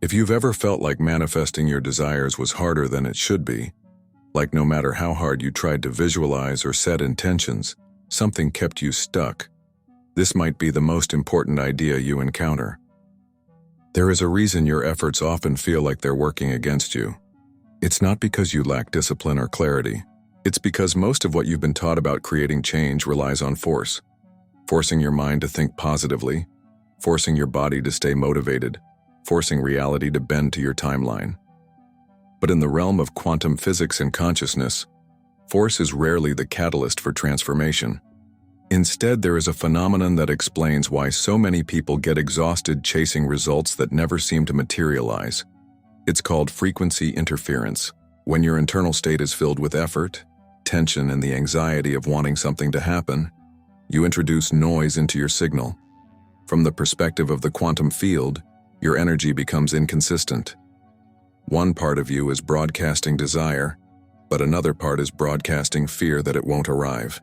If you've ever felt like manifesting your desires was harder than it should be, like no matter how hard you tried to visualize or set intentions, something kept you stuck, this might be the most important idea you encounter. There is a reason your efforts often feel like they're working against you. It's not because you lack discipline or clarity. It's because most of what you've been taught about creating change relies on force. Forcing your mind to think positively, forcing your body to stay motivated, forcing reality to bend to your timeline. But in the realm of quantum physics and consciousness, force is rarely the catalyst for transformation. Instead, there is a phenomenon that explains why so many people get exhausted chasing results that never seem to materialize. It's called frequency interference. When your internal state is filled with effort, tension, and the anxiety of wanting something to happen, you introduce noise into your signal. From the perspective of the quantum field, your energy becomes inconsistent. One part of you is broadcasting desire, but another part is broadcasting fear that it won't arrive.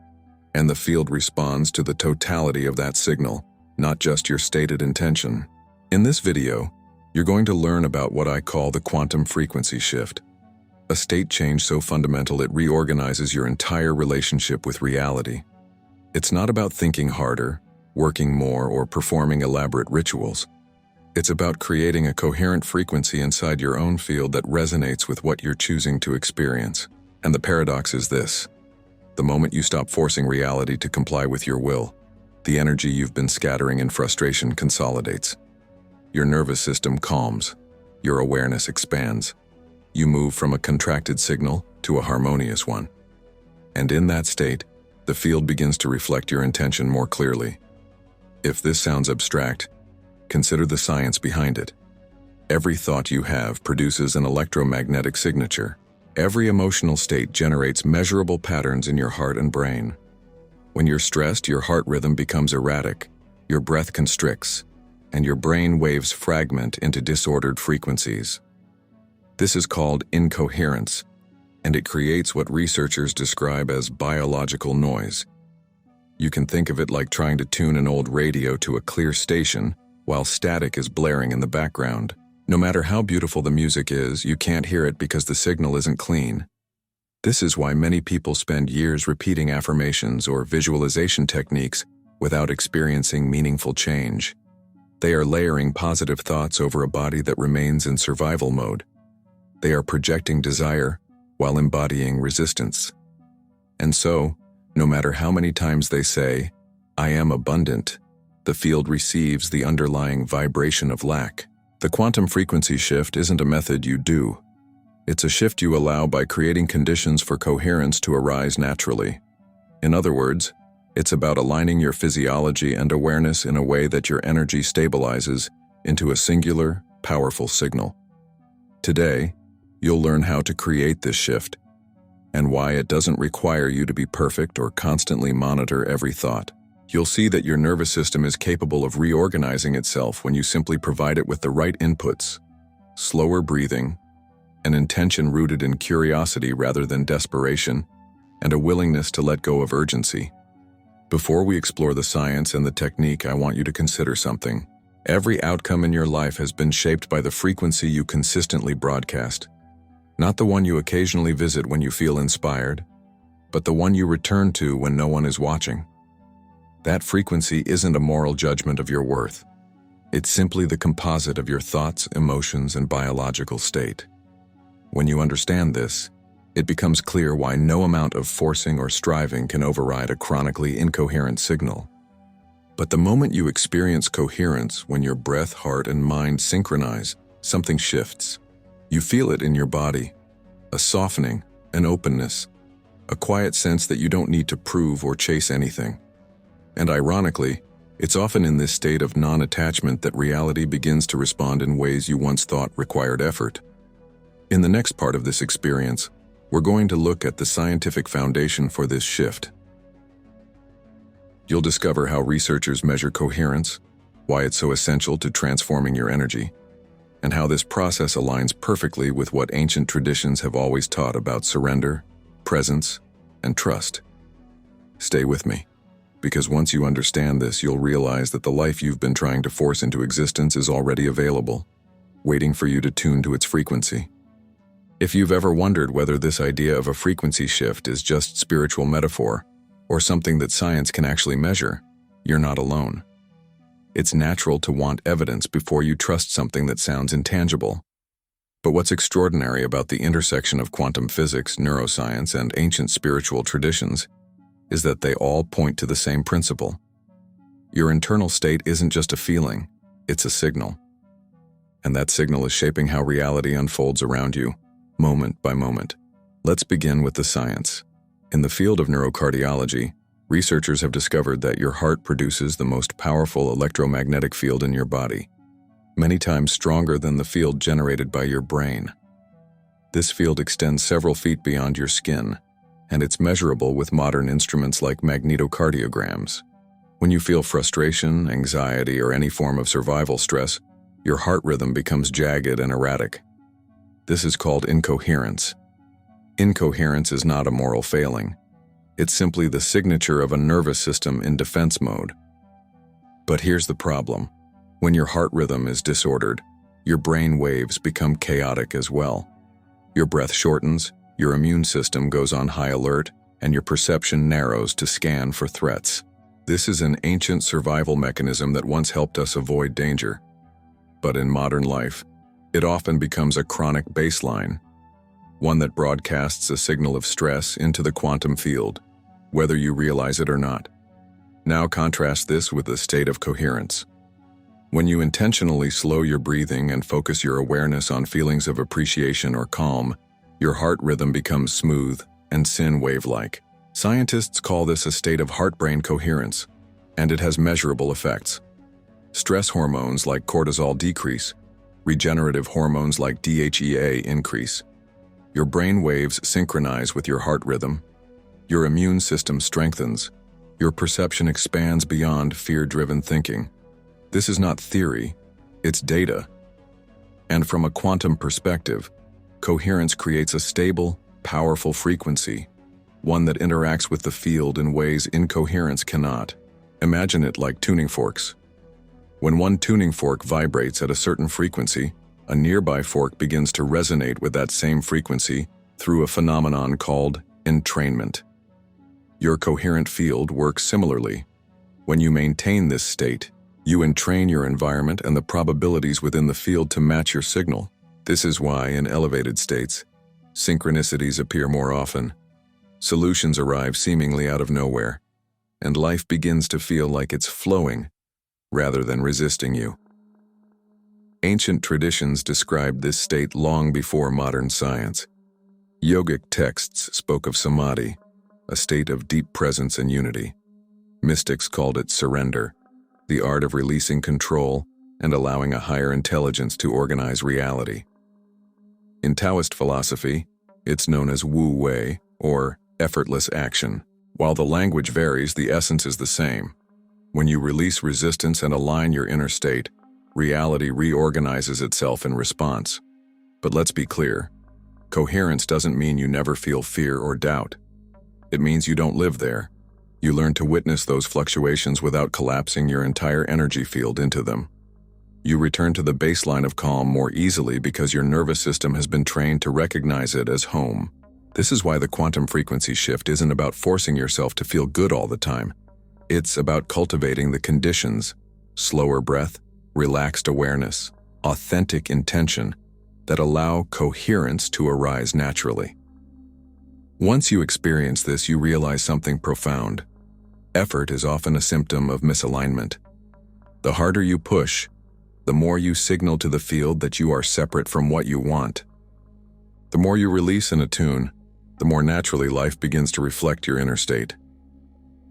And the field responds to the totality of that signal, not just your stated intention. In this video, you're going to learn about what I call the quantum frequency shift, a state change so fundamental it reorganizes your entire relationship with reality. It's not about thinking harder, working more, or performing elaborate rituals. It's about creating a coherent frequency inside your own field that resonates with what you're choosing to experience. And the paradox is this: the moment you stop forcing reality to comply with your will, the energy you've been scattering in frustration consolidates. Your nervous system calms, your awareness expands. You move from a contracted signal to a harmonious one. And in that state, the field begins to reflect your intention more clearly. If this sounds abstract, consider the science behind it. Every thought you have produces an electromagnetic signature. Every emotional state generates measurable patterns in your heart and brain. When you're stressed, your heart rhythm becomes erratic, your breath constricts, and your brain waves fragment into disordered frequencies. This is called incoherence, and it creates what researchers describe as biological noise. You can think of it like trying to tune an old radio to a clear station while static is blaring in the background. No matter how beautiful the music is, you can't hear it because the signal isn't clean. This is why many people spend years repeating affirmations or visualization techniques without experiencing meaningful change. They are layering positive thoughts over a body that remains in survival mode. They are projecting desire while embodying resistance. And so, no matter how many times they say, "I am abundant," the field receives the underlying vibration of lack. The quantum frequency shift isn't a method you do. It's a shift you allow by creating conditions for coherence to arise naturally. In other words, it's about aligning your physiology and awareness in a way that your energy stabilizes into a singular, powerful signal. Today, you'll learn how to create this shift and why it doesn't require you to be perfect or constantly monitor every thought. You'll see that your nervous system is capable of reorganizing itself when you simply provide it with the right inputs: slower breathing, an intention rooted in curiosity rather than desperation, and a willingness to let go of urgency. Before we explore the science and the technique, I want you to consider something. Every outcome in your life has been shaped by the frequency you consistently broadcast. Not the one you occasionally visit when you feel inspired, but the one you return to when no one is watching. That frequency isn't a moral judgment of your worth. It's simply the composite of your thoughts, emotions, and biological state. When you understand this, it becomes clear why no amount of forcing or striving can override a chronically incoherent signal. But the moment you experience coherence, when your breath, heart, and mind synchronize, something shifts. You feel it in your body, a softening, an openness, a quiet sense that you don't need to prove or chase anything. And ironically, it's often in this state of non-attachment that reality begins to respond in ways you once thought required effort. In the next part of this experience, we're going to look at the scientific foundation for this shift. You'll discover how researchers measure coherence, why it's so essential to transforming your energy, and how this process aligns perfectly with what ancient traditions have always taught about surrender, presence, and trust. Stay with me, because once you understand this, you'll realize that the life you've been trying to force into existence is already available, waiting for you to tune to its frequency. If you've ever wondered whether this idea of a frequency shift is just spiritual metaphor or something that science can actually measure, you're not alone. It's natural to want evidence before you trust something that sounds intangible. But what's extraordinary about the intersection of quantum physics, neuroscience, and ancient spiritual traditions is that they all point to the same principle. Your internal state isn't just a feeling, it's a signal. And that signal is shaping how reality unfolds around you, moment by moment. Let's begin with the science. In the field of neurocardiology, researchers have discovered that your heart produces the most powerful electromagnetic field in your body, many times stronger than the field generated by your brain. This field extends several feet beyond your skin, and it's measurable with modern instruments like magnetocardiograms. When you feel frustration, anxiety, or any form of survival stress, your heart rhythm becomes jagged and erratic. This is called incoherence. Incoherence is not a moral failing. It's simply the signature of a nervous system in defense mode. But here's the problem. When your heart rhythm is disordered, your brain waves become chaotic as well. Your breath shortens, your immune system goes on high alert, and your perception narrows to scan for threats. This is an ancient survival mechanism that once helped us avoid danger. But in modern life, it often becomes a chronic baseline, one that broadcasts a signal of stress into the quantum field, whether you realize it or not. Now contrast this with the state of coherence. When you intentionally slow your breathing and focus your awareness on feelings of appreciation or calm, your heart rhythm becomes smooth and sine wave-like. Scientists call this a state of heart-brain coherence, and it has measurable effects. Stress hormones like cortisol decrease, regenerative hormones like DHEA increase. Your brain waves synchronize with your heart rhythm. Your immune system strengthens. Your perception expands beyond fear-driven thinking. This is not theory, it's data. And from a quantum perspective, coherence creates a stable, powerful frequency, one that interacts with the field in ways incoherence cannot. Imagine it like tuning forks. When one tuning fork vibrates at a certain frequency, a nearby fork begins to resonate with that same frequency through a phenomenon called entrainment. Your coherent field works similarly. When you maintain this state, you entrain your environment and the probabilities within the field to match your signal. This is why, in elevated states, synchronicities appear more often. Solutions arrive seemingly out of nowhere, and life begins to feel like it's flowing rather than resisting you. Ancient traditions described this state long before modern science. Yogic texts spoke of samadhi, a state of deep presence and unity. Mystics called it surrender, the art of releasing control and allowing a higher intelligence to organize reality. In Taoist philosophy, it's known as Wu Wei, or effortless action. While the language varies, the essence is the same. When you release resistance and align your inner state, reality reorganizes itself in response. But let's be clear, coherence doesn't mean you never feel fear or doubt. It means you don't live there. You learn to witness those fluctuations without collapsing your entire energy field into them. You return to the baseline of calm more easily because your nervous system has been trained to recognize it as home. This is why the quantum frequency shift isn't about forcing yourself to feel good all the time. It's about cultivating the conditions, slower breath, relaxed awareness, authentic intention, that allow coherence to arise naturally. Once you experience this, you realize something profound. Effort is often a symptom of misalignment. The harder you push, the more you signal to the field that you are separate from what you want. The more you release and attune, the more naturally life begins to reflect your inner state.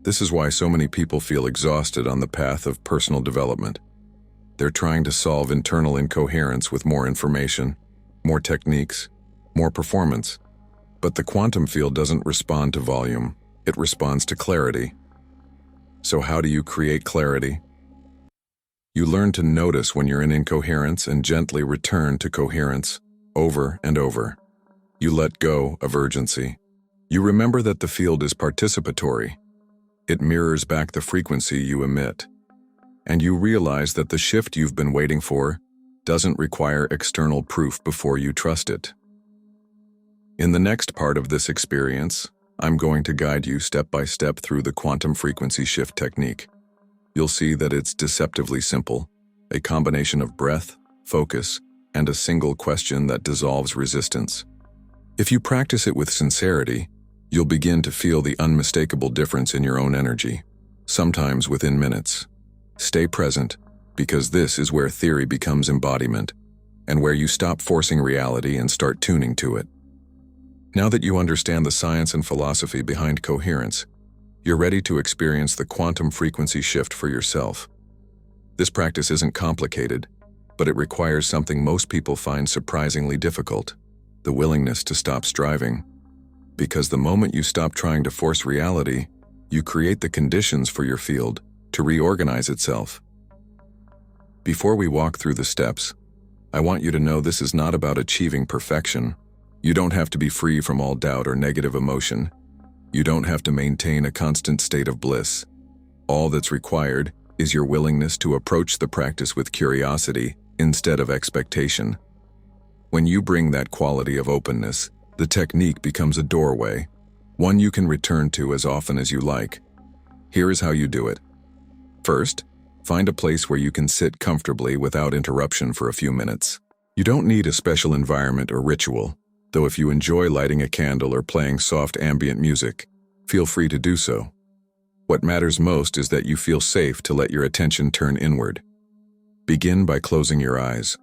This is why so many people feel exhausted on the path of personal development. They're trying to solve internal incoherence with more information, more techniques, more performance. But the quantum field doesn't respond to volume, it responds to clarity. So how do you create clarity? You learn to notice when you're in incoherence and gently return to coherence, over and over. You let go of urgency. You remember that the field is participatory. It mirrors back the frequency you emit. And you realize that the shift you've been waiting for doesn't require external proof before you trust it. In the next part of this experience, I'm going to guide you step by step through the quantum frequency shift technique. You'll see that it's deceptively simple, a combination of breath, focus, and a single question that dissolves resistance. If you practice it with sincerity, you'll begin to feel the unmistakable difference in your own energy, sometimes within minutes. Stay present, because this is where theory becomes embodiment, and where you stop forcing reality and start tuning to it. Now that you understand the science and philosophy behind coherence, you're ready to experience the quantum frequency shift for yourself. This practice isn't complicated, but it requires something most people find surprisingly difficult: the willingness to stop striving. Because the moment you stop trying to force reality, you create the conditions for your field to reorganize itself. Before we walk through the steps, I want you to know this is not about achieving perfection. You don't have to be free from all doubt or negative emotion. You don't have to maintain a constant state of bliss. All that's required is your willingness to approach the practice with curiosity instead of expectation. When you bring that quality of openness, the technique becomes a doorway, one you can return to as often as you like. Here is how you do it. First, find a place where you can sit comfortably without interruption for a few minutes. You don't need a special environment or ritual, though if you enjoy lighting a candle or playing soft ambient music, feel free to do so. What matters most is that you feel safe to let your attention turn inward. Begin by closing your eyes.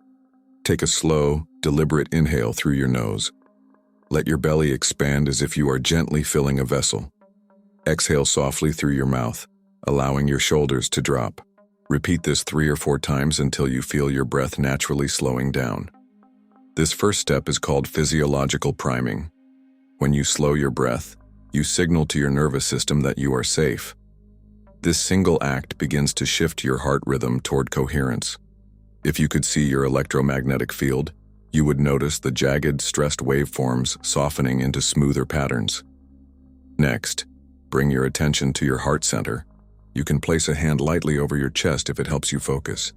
Take a slow, deliberate inhale through your nose. Let your belly expand as if you are gently filling a vessel. Exhale softly through your mouth, allowing your shoulders to drop. Repeat this 3 or 4 times until you feel your breath naturally slowing down. This first step is called physiological priming. When you slow your breath, you signal to your nervous system that you are safe. This single act begins to shift your heart rhythm toward coherence. If you could see your electromagnetic field, you would notice the jagged, stressed waveforms softening into smoother patterns. Next, bring your attention to your heart center. You can place a hand lightly over your chest if it helps you focus.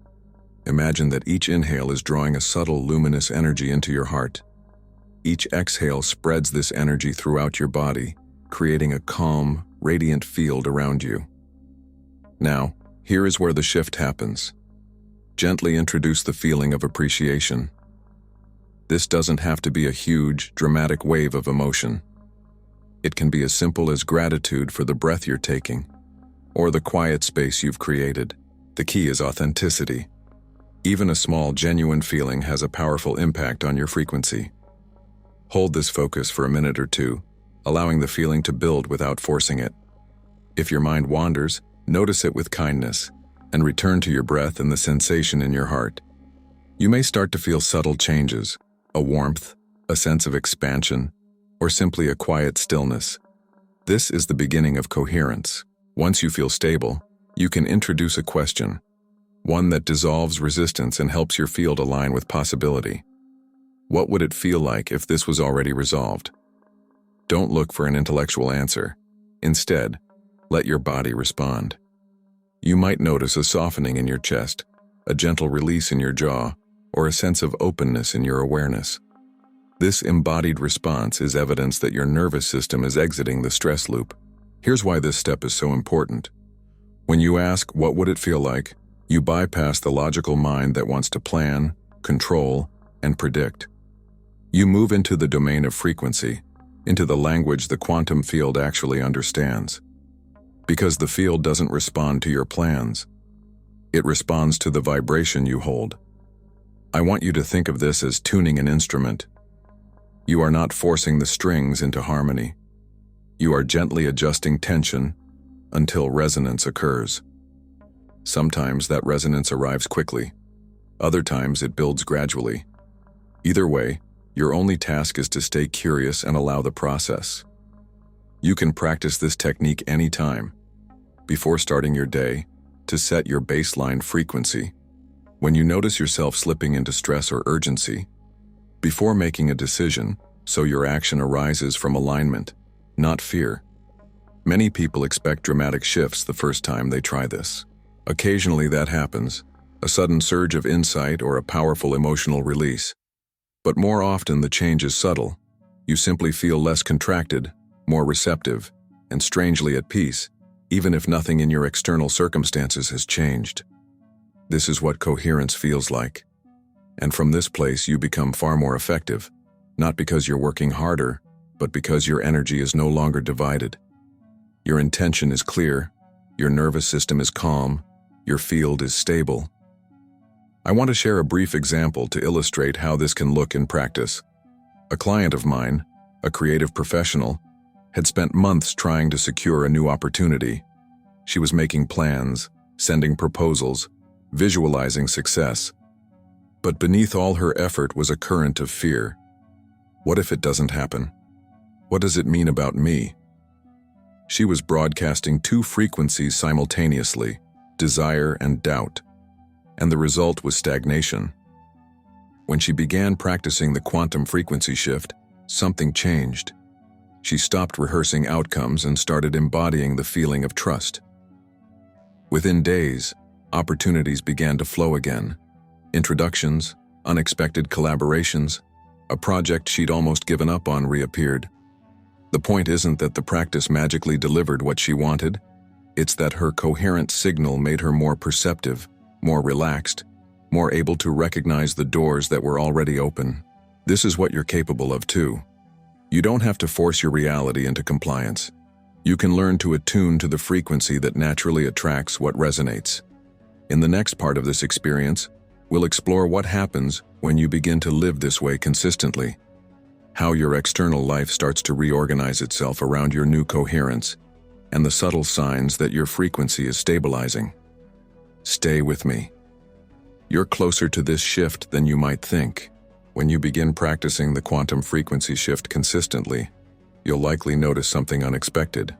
Imagine that each inhale is drawing a subtle, luminous energy into your heart. Each exhale spreads this energy throughout your body, creating a calm, radiant field around you. Now, here is where the shift happens. Gently introduce the feeling of appreciation. This doesn't have to be a huge, dramatic wave of emotion. It can be as simple as gratitude for the breath you're taking, or the quiet space you've created. The key is authenticity. Even a small, genuine feeling has a powerful impact on your frequency. Hold this focus for a minute or two, allowing the feeling to build without forcing it. If your mind wanders, notice it with kindness, and return to your breath and the sensation in your heart. You may start to feel subtle changes, a warmth, a sense of expansion, or simply a quiet stillness. This is the beginning of coherence. Once you feel stable, you can introduce a question, one that dissolves resistance and helps your field align with possibility. What would it feel like if this was already resolved? Don't look for an intellectual answer. Instead, let your body respond. You might notice a softening in your chest, a gentle release in your jaw, or a sense of openness in your awareness. This embodied response is evidence that your nervous system is exiting the stress loop. Here's why this step is so important. When you ask, what would it feel like, you bypass the logical mind that wants to plan, control, and predict. You move into the domain of frequency, into the language the quantum field actually understands. Because the field doesn't respond to your plans. It responds to the vibration you hold. I want you to think of this as tuning an instrument. You are not forcing the strings into harmony. You are gently adjusting tension until resonance occurs. Sometimes that resonance arrives quickly. Other times it builds gradually. Either way, your only task is to stay curious and allow the process. You can practice this technique anytime. Before starting your day, to set your baseline frequency. When you notice yourself slipping into stress or urgency. Before making a decision, so your action arises from alignment, not fear. Many people expect dramatic shifts the first time they try this. Occasionally that happens, a sudden surge of insight, or a powerful emotional release. But more often the change is subtle. You simply feel less contracted, more receptive, and strangely at peace, even if nothing in your external circumstances has changed. This is what coherence feels like. And from this place you become far more effective, not because you're working harder, but because your energy is no longer divided. Your intention is clear, your nervous system is calm, your field is stable. I want to share a brief example to illustrate how this can look in practice. A client of mine, a creative professional, had spent months trying to secure a new opportunity. She was making plans, sending proposals, visualizing success. But beneath all her effort was a current of fear. What if it doesn't happen? What does it mean about me? She was broadcasting two frequencies simultaneously, desire and doubt, and the result was stagnation. When she began practicing the quantum frequency shift, something changed. She stopped rehearsing outcomes and started embodying the feeling of trust. Within days, opportunities began to flow again. Introductions, unexpected collaborations, a project she'd almost given up on reappeared. The point isn't that the practice magically delivered what she wanted, it's that her coherent signal made her more perceptive, more relaxed, more able to recognize the doors that were already open. This is what you're capable of too. You don't have to force your reality into compliance. You can learn to attune to the frequency that naturally attracts what resonates. In the next part of this experience, we'll explore what happens when you begin to live this way consistently, how your external life starts to reorganize itself around your new coherence, and the subtle signs that your frequency is stabilizing. Stay with me. You're closer to this shift than you might think. When you begin practicing the quantum frequency shift consistently, you'll likely notice something unexpected.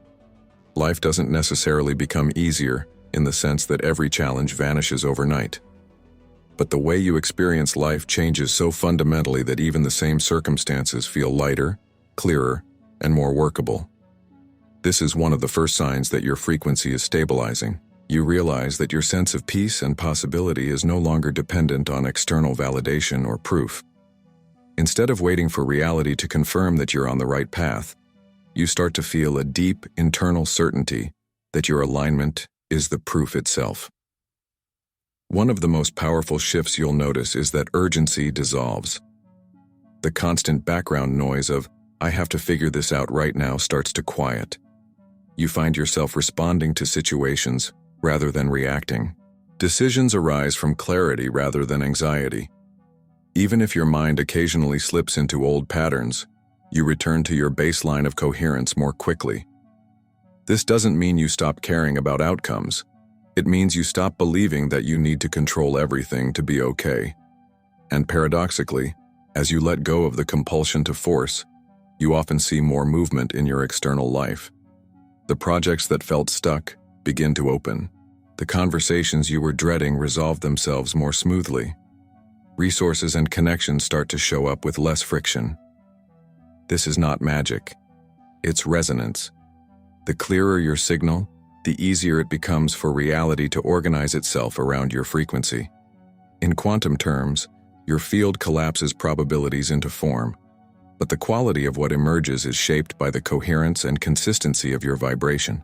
Life doesn't necessarily become easier in the sense that every challenge vanishes overnight. But the way you experience life changes so fundamentally that even the same circumstances feel lighter, clearer, and more workable. This is one of the first signs that your frequency is stabilizing. You realize that your sense of peace and possibility is no longer dependent on external validation or proof. Instead of waiting for reality to confirm that you're on the right path, you start to feel a deep internal certainty that your alignment is the proof itself. One of the most powerful shifts you'll notice is that urgency dissolves. The constant background noise of, "I have to figure this out right now," starts to quiet. You find yourself responding to situations rather than reacting. Decisions arise from clarity rather than anxiety. Even if your mind occasionally slips into old patterns, you return to your baseline of coherence more quickly. This doesn't mean you stop caring about outcomes. It means you stop believing that you need to control everything to be okay. And paradoxically, as you let go of the compulsion to force, you often see more movement in your external life. The projects that felt stuck begin to open. The conversations you were dreading resolve themselves more smoothly. Resources and connections start to show up with less friction. This is not magic. It's resonance. The clearer your signal, the easier it becomes for reality to organize itself around your frequency. In quantum terms, your field collapses probabilities into form, but the quality of what emerges is shaped by the coherence and consistency of your vibration.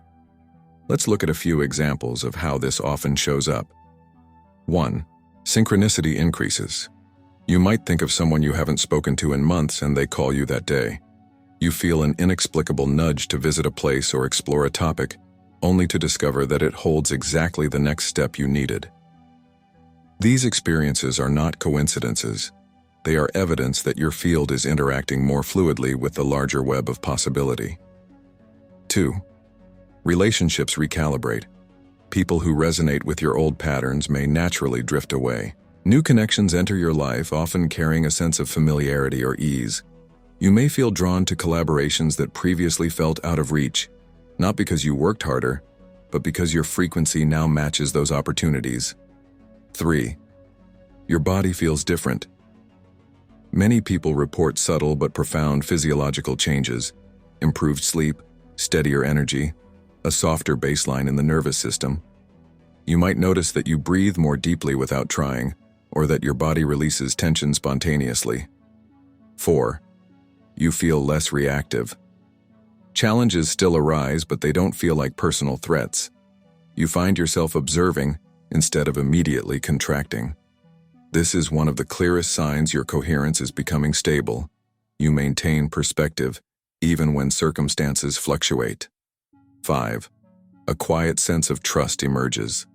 Let's look at a few examples of how this often shows up. 1. Synchronicity increases. You might think of someone you haven't spoken to in months and they call you that day. You feel an inexplicable nudge to visit a place or explore a topic, only to discover that it holds exactly the next step you needed. These experiences are not coincidences. They are evidence that your field is interacting more fluidly with the larger web of possibility. 2. Relationships recalibrate. People who resonate with your old patterns may naturally drift away. New connections enter your life, often carrying a sense of familiarity or ease. You may feel drawn to collaborations that previously felt out of reach, not because you worked harder, but because your frequency now matches those opportunities. 3. Your body feels different. Many people report subtle but profound physiological changes: improved sleep, steadier energy, a softer baseline in the nervous system. You might notice that you breathe more deeply without trying, or that your body releases tension spontaneously. 4. You feel less reactive. Challenges still arise, but they don't feel like personal threats. You find yourself observing instead of immediately contracting. This is one of the clearest signs your coherence is becoming stable. You maintain perspective, even when circumstances fluctuate. 5. A quiet sense of trust emerges.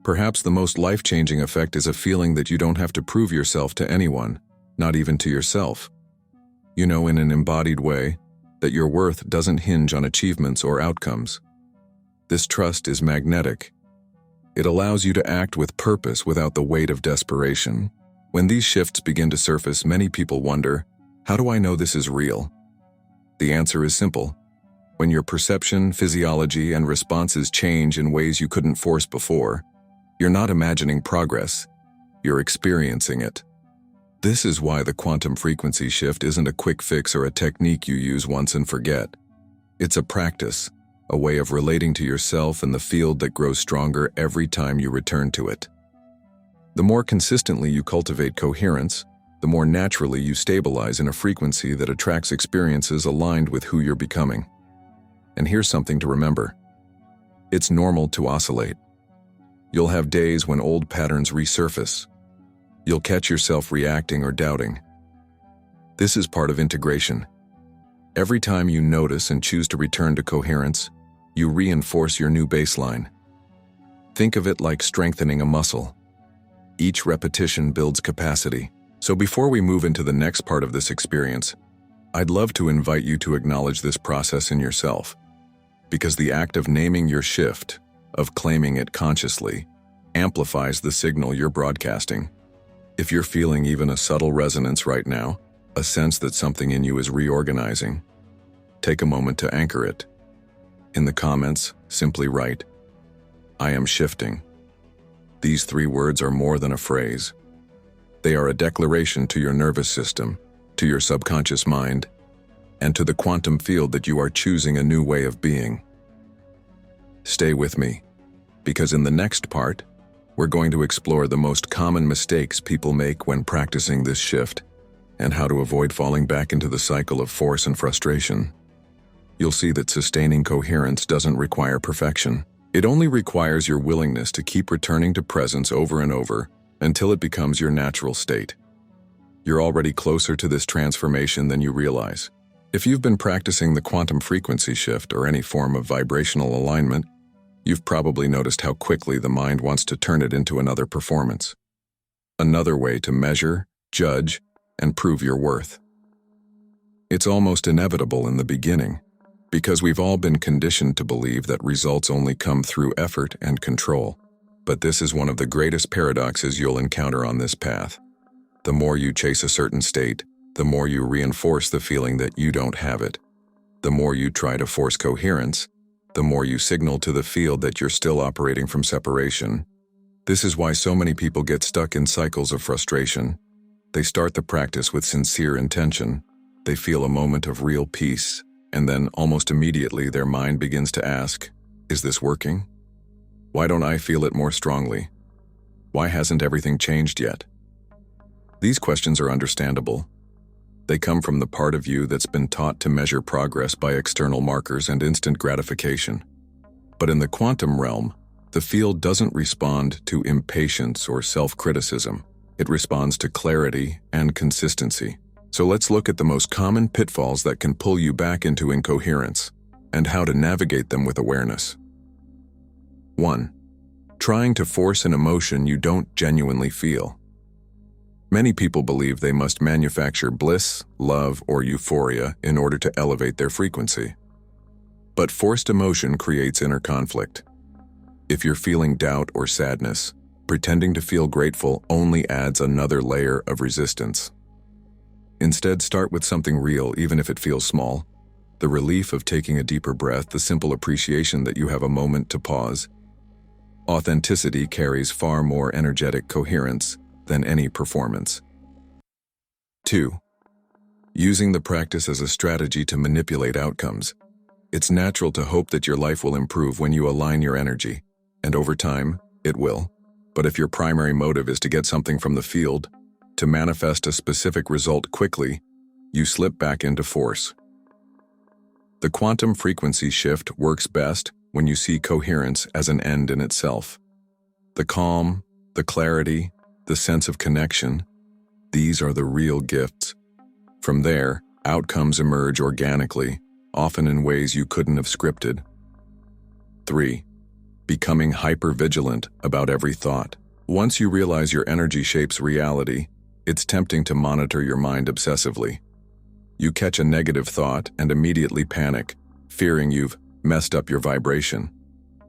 Perhaps the most life-changing effect is a feeling that you don't have to prove yourself to anyone, not even to yourself. You know in an embodied way that your worth doesn't hinge on achievements or outcomes. This trust is magnetic. It allows you to act with purpose without the weight of desperation. When these shifts begin to surface, many people wonder, how do I know this is real? The answer is simple. When your perception, physiology, and responses change in ways you couldn't force before, you're not imagining progress, you're experiencing it. This is why the quantum frequency shift isn't a quick fix or a technique you use once and forget. It's a practice, a way of relating to yourself and the field that grows stronger every time you return to it. The more consistently you cultivate coherence, the more naturally you stabilize in a frequency that attracts experiences aligned with who you're becoming. And here's something to remember. It's normal to oscillate. You'll have days when old patterns resurface. You'll catch yourself reacting or doubting. This is part of integration. Every time you notice and choose to return to coherence, you reinforce your new baseline. Think of it like strengthening a muscle. Each repetition builds capacity. So before we move into the next part of this experience, I'd love to invite you to acknowledge this process in yourself. Because the act of naming your shift, of claiming it consciously, amplifies the signal you're broadcasting. If you're feeling even a subtle resonance right now, a sense that something in you is reorganizing, take a moment to anchor it. In the comments, simply write, I am shifting. These 3 words are more than a phrase. They are a declaration to your nervous system, to your subconscious mind, and to the quantum field that you are choosing a new way of being. Stay with me, because in the next part, we're going to explore the most common mistakes people make when practicing this shift, and how to avoid falling back into the cycle of force and frustration. You'll see that sustaining coherence doesn't require perfection. It only requires your willingness to keep returning to presence over and over until it becomes your natural state. You're already closer to this transformation than you realize. If you've been practicing the quantum frequency shift or any form of vibrational alignment, you've probably noticed how quickly the mind wants to turn it into another performance. Another way to measure, judge, and prove your worth. It's almost inevitable in the beginning, because we've all been conditioned to believe that results only come through effort and control. But this is one of the greatest paradoxes you'll encounter on this path. The more you chase a certain state, the more you reinforce the feeling that you don't have it. The more you try to force coherence, the more you signal to the field that you're still operating from separation. This is why so many people get stuck in cycles of frustration. They start the practice with sincere intention. They feel a moment of real peace, and then almost immediately their mind begins to ask, is this working? Why don't I feel it more strongly? Why hasn't everything changed yet? These questions are understandable. They come from the part of you that's been taught to measure progress by external markers and instant gratification. But in the quantum realm, the field doesn't respond to impatience or self-criticism. It responds to clarity and consistency. So let's look at the most common pitfalls that can pull you back into incoherence, and how to navigate them with awareness. 1. Trying to force an emotion you don't genuinely feel. Many people believe they must manufacture bliss, love, or euphoria in order to elevate their frequency. But forced emotion creates inner conflict. If you're feeling doubt or sadness, pretending to feel grateful only adds another layer of resistance. Instead, start with something real, even if it feels small. The relief of taking a deeper breath, the simple appreciation that you have a moment to pause. Authenticity carries far more energetic coherence than any performance. 2. Using the practice as a strategy to manipulate outcomes. It's natural to hope that your life will improve when you align your energy. and over time, it will. But if your primary motive is to get something from the field, to manifest a specific result quickly, you slip back into force. The quantum frequency shift works best when you see coherence as an end in itself. The calm, the clarity, the sense of connection, these are the real gifts. From there, outcomes emerge organically, often in ways you couldn't have scripted. 3. Becoming hyper-vigilant about every thought. Once you realize your energy shapes reality, it's tempting to monitor your mind obsessively. You catch a negative thought and immediately panic, fearing you've messed up your vibration.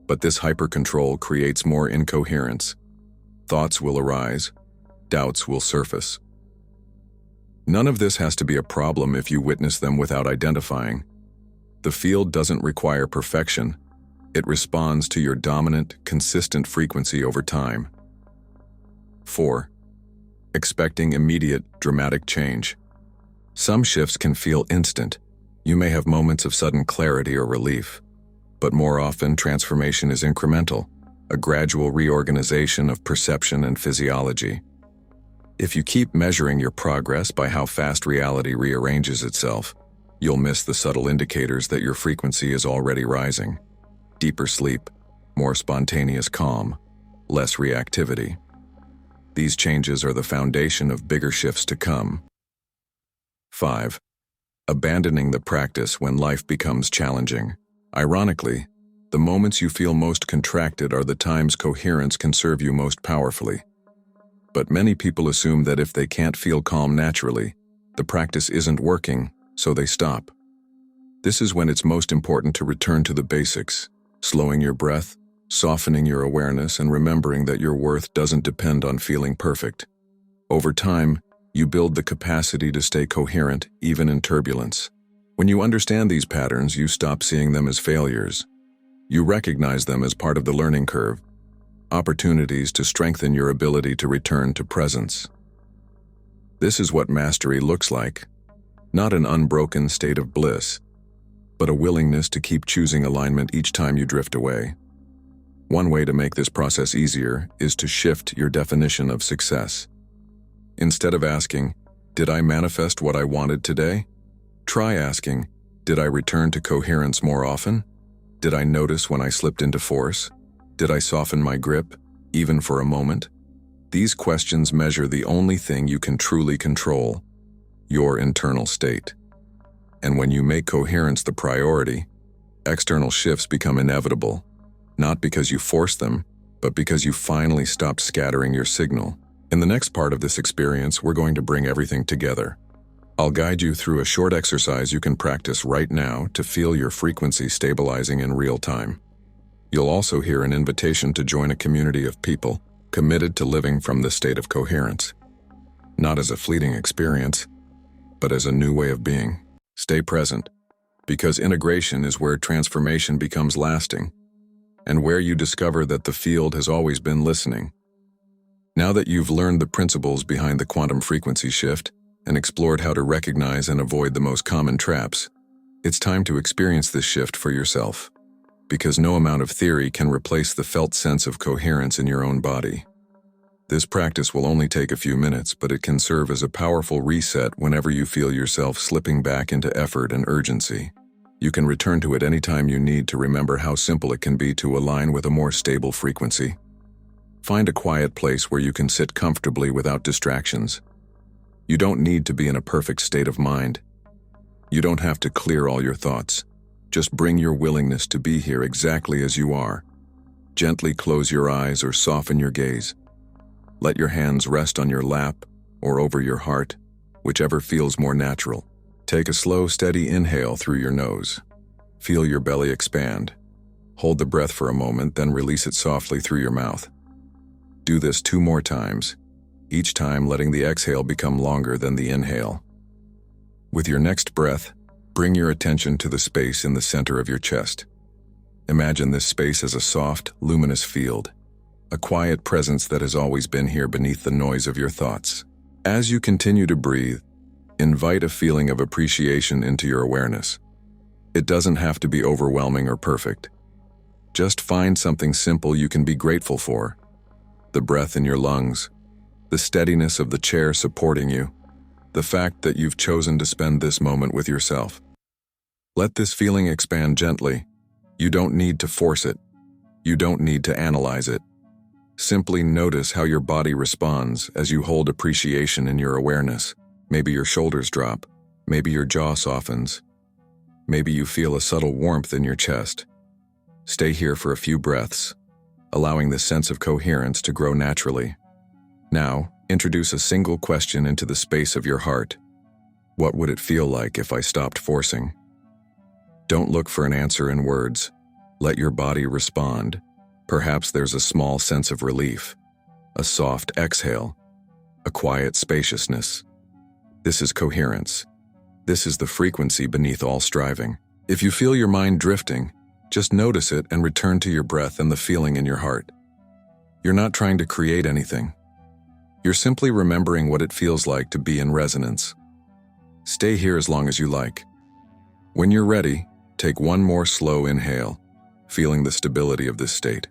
But this hyper-control creates more incoherence. Thoughts will arise, doubts will surface. None of this has to be a problem if you witness them without identifying. The field doesn't require perfection. It responds to your dominant, consistent frequency over time. 4. Expecting immediate, dramatic change. Some shifts can feel instant. You may have moments of sudden clarity or relief. But more often, transformation is incremental, a gradual reorganization of perception and physiology. If you keep measuring your progress by how fast reality rearranges itself, you'll miss the subtle indicators that your frequency is already rising. Deeper sleep, more spontaneous calm, less reactivity. These changes are the foundation of bigger shifts to come. 5. Abandoning the practice when life becomes challenging. Ironically, the moments you feel most contracted are the times coherence can serve you most powerfully. But many people assume that if they can't feel calm naturally, the practice isn't working, so they stop. This is when it's most important to return to the basics, slowing your breath, softening your awareness, and remembering that your worth doesn't depend on feeling perfect. Over time, you build the capacity to stay coherent even in turbulence. When you understand these patterns, you stop seeing them as failures. You recognize them as part of the learning curve, opportunities to strengthen your ability to return to presence. This is what mastery looks like, not an unbroken state of bliss, but a willingness to keep choosing alignment each time you drift away. One way to make this process easier is to shift your definition of success. Instead of asking, "Did I manifest what I wanted today?" Try asking, "Did I return to coherence more often? Did I notice when I slipped into force? Did I soften my grip, even for a moment?" These questions measure the only thing you can truly control, your internal state. And when you make coherence the priority, external shifts become inevitable, not because you force them, but because you finally stopped scattering your signal. In the next part of this experience, we're going to bring everything together. I'll guide you through a short exercise you can practice right now to feel your frequency stabilizing in real time. You'll also hear an invitation to join a community of people committed to living from the state of coherence, not as a fleeting experience, but as a new way of being. Stay present, because integration is where transformation becomes lasting, and where you discover that the field has always been listening. Now that you've learned the principles behind the quantum frequency shift and explored how to recognize and avoid the most common traps, it's time to experience this shift for yourself. Because no amount of theory can replace the felt sense of coherence in your own body. This practice will only take a few minutes, but it can serve as a powerful reset whenever you feel yourself slipping back into effort and urgency. You can return to it anytime you need to remember how simple it can be to align with a more stable frequency. Find a quiet place where you can sit comfortably without distractions. You don't need to be in a perfect state of mind. You don't have to clear all your thoughts. Just bring your willingness to be here exactly as you are. Gently close your eyes or soften your gaze. Let your hands rest on your lap or over your heart, whichever feels more natural. Take a slow, steady inhale through your nose. Feel your belly expand. Hold the breath for a moment, then release it softly through your mouth. Do this 2 more times, each time letting the exhale become longer than the inhale. With your next breath, bring your attention to the space in the center of your chest. Imagine this space as a soft, luminous field, a quiet presence that has always been here beneath the noise of your thoughts. As you continue to breathe, invite a feeling of appreciation into your awareness. It doesn't have to be overwhelming or perfect. Just find something simple you can be grateful for. The breath in your lungs, the steadiness of the chair supporting you, the fact that you've chosen to spend this moment with yourself. Let this feeling expand gently. You don't need to force it. You don't need to analyze it. Simply notice how your body responds as you hold appreciation in your awareness. Maybe your shoulders drop. Maybe your jaw softens. Maybe you feel a subtle warmth in your chest. Stay here for a few breaths, allowing this sense of coherence to grow naturally. Now, introduce a single question into the space of your heart. What would it feel like if I stopped forcing? Don't look for an answer in words. Let your body respond. Perhaps there's a small sense of relief, a soft exhale, a quiet spaciousness. This is coherence. This is the frequency beneath all striving. If you feel your mind drifting, just notice it and return to your breath and the feeling in your heart. You're not trying to create anything. You're simply remembering what it feels like to be in resonance. Stay here as long as you like. When you're ready, take one more slow inhale, feeling the stability of this state.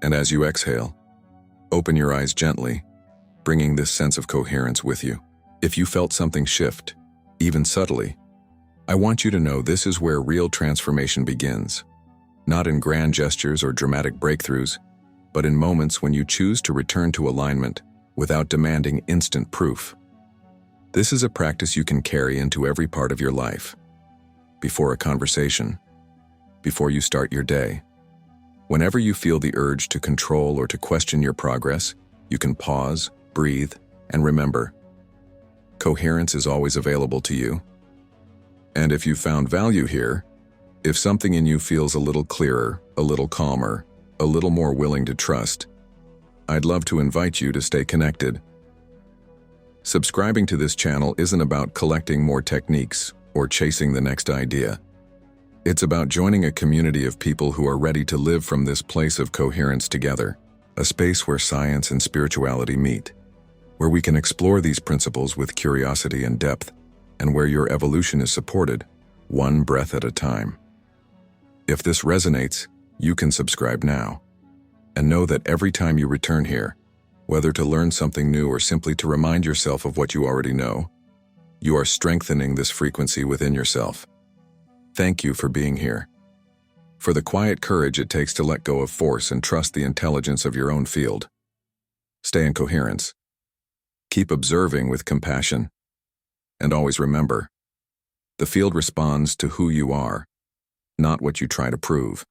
And as you exhale, open your eyes gently, bringing this sense of coherence with you. If you felt something shift, even subtly, I want you to know this is where real transformation begins. Not in grand gestures or dramatic breakthroughs, but in moments when you choose to return to alignment without demanding instant proof. This is a practice you can carry into every part of your life. Before a conversation, before you start your day. Whenever you feel the urge to control or to question your progress, you can pause, breathe, and remember. Coherence is always available to you. And if you found value here, if something in you feels a little clearer, a little calmer, a little more willing to trust, I'd love to invite you to stay connected. Subscribing to this channel isn't about collecting more techniques or chasing the next idea. It's about joining a community of people who are ready to live from this place of coherence together, a space where science and spirituality meet, where we can explore these principles with curiosity and depth, and where your evolution is supported, one breath at a time. If this resonates, you can subscribe now. And know that every time you return here, whether to learn something new or simply to remind yourself of what you already know, you are strengthening this frequency within yourself. Thank you for being here. For the quiet courage it takes to let go of force and trust the intelligence of your own field. Stay in coherence. Keep observing with compassion. And always remember, the field responds to who you are, not what you try to prove.